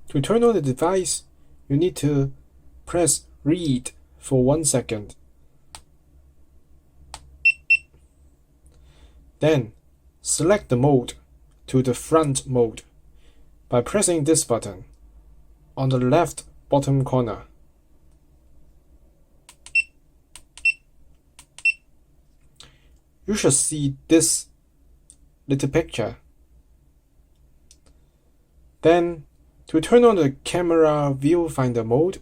To turn on the device, you need to press read for 1 second. Then, select the mode to the front mode by pressing this button on the left bottom corner. You should see this little picture. Then, to turn on the camera viewfinder mode,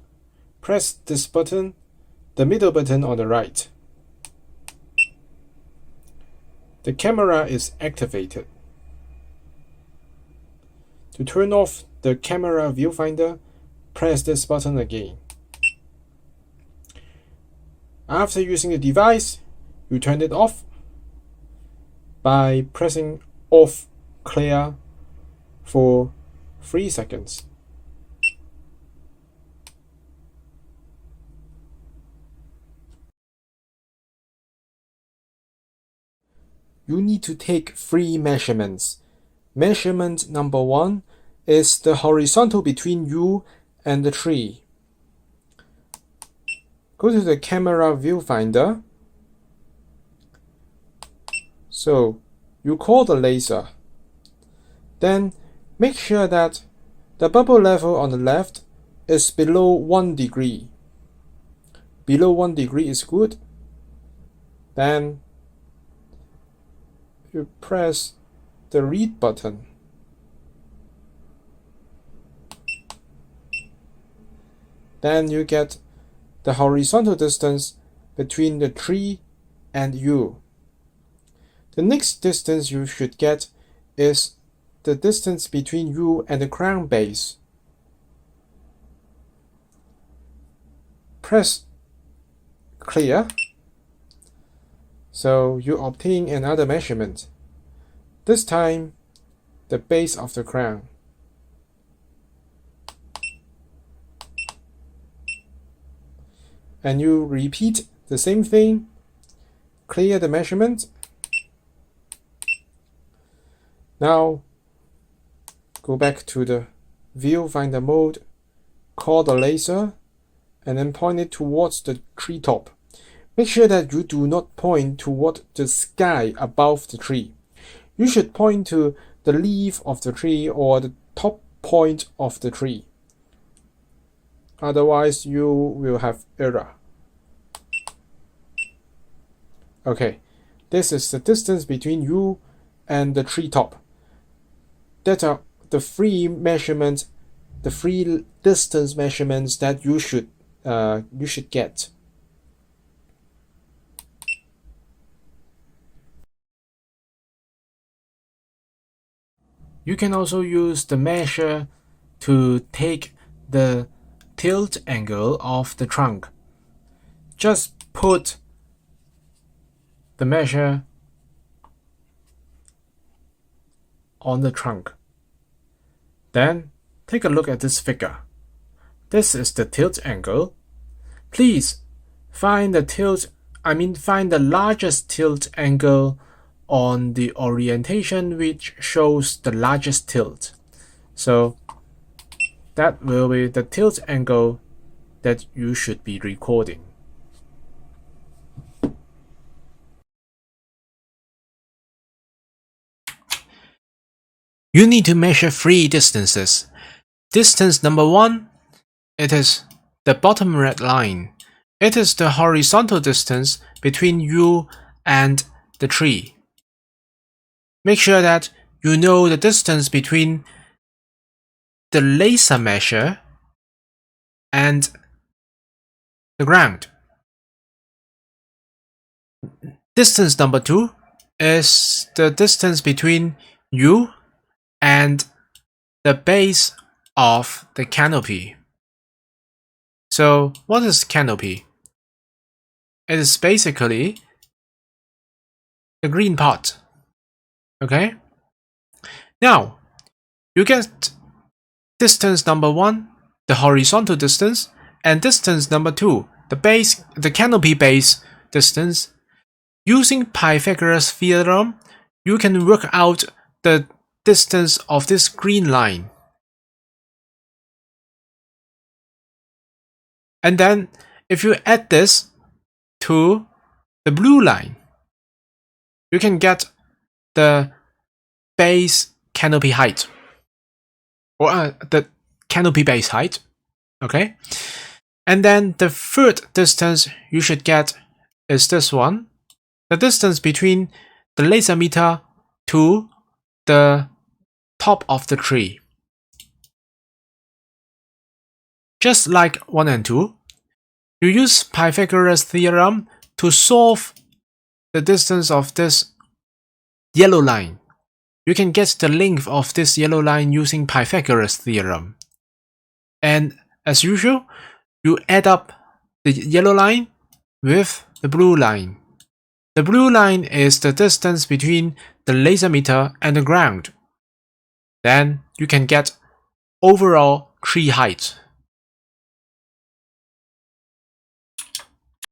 press this button, the middle button on the right. The camera is activated. To turn off the camera viewfinder, press this button again. After using the device, you turn it off by pressing off clear for 3 seconds. You need to take 3 measurements. Measurement number 1 is the horizontal between you and the tree. Go to the camera viewfinder. So, you call the laser. Then, make sure that the bubble level on the left is below 1 degree. Below 1 degree is good. Then, you press the read button. Then you get the horizontal distance between the tree and you. The next distance you should get is the distance between you and the crown base. Press clear. So you obtain another measurement. This time, the base of the crown. And you repeat the same thing. Clear the measurement. Now, go back to the viewfinder mode, call the laser, and then point it towards the treetop. Make sure that you do not point toward the sky above the tree. You should point to the leaf of the tree or the top point of the tree. Otherwise, you will have error. Okay, this is the distance between you and the treetop. That are the 3 measurements, the 3 distance measurements that you should get. You can also use the measure to take the tilt angle of the trunk. Just put the measure on the trunk. Then take a look at this figure. This is the tilt angle. Please find the largest tilt angle on the orientation which shows the largest tilt. So that will be the tilt angle that you should be recording. You need to measure 3 distances. Distance number 1, it is the bottom red line. It is the horizontal distance between you and the tree. Make sure that you know the distance between the laser measure and the ground. Distance number 2 is the distance between you and the base of the canopy. So what is canopy? It is basically the green part. Okay? Now, you get distance number 1, the horizontal distance, and distance number 2, the canopy base distance. Using Pythagoras theorem, you can work out the distance of this green line. And then if you add this to the blue line, you can get the base canopy height, or the canopy base height. Okay, and then the third distance you should get is this one, the distance between the laser meter to the top of the tree. Just like 1 and 2, you use Pythagoras theorem to solve the distance of this yellow line. You can get the length of this yellow line using Pythagoras theorem. And as usual, you add up the yellow line with the blue line. The blue line is the distance between the laser meter and the ground. Then you can get overall tree height.